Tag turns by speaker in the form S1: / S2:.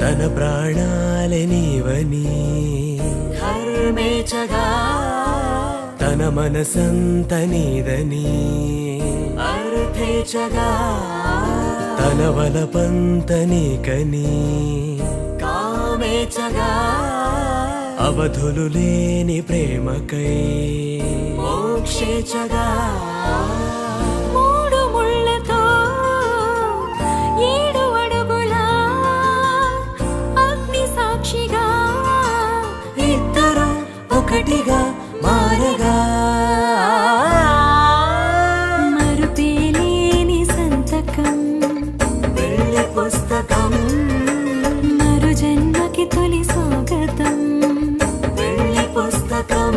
S1: తన ప్రాణాలే నీవని
S2: ధర్మేచగా
S1: తన మనసంత నీదని
S2: అర్థేచగా
S1: తన వలపంత నీకని
S2: కామేచగా
S1: అవధులు లేని ప్రేమకై
S2: మోక్షేచగా మూడు ముళ్ళతో 7 అడుగుల అగ్ని సాక్షిగా
S1: ఇద్దరు ఒకటిగా మారగా
S2: మరుపేలేని సంతకం
S1: వెళ్ళి పుస్తకం
S2: మరు జన్మకి తొలి స్వాగతం
S1: వెళ్ళి పుస్తకం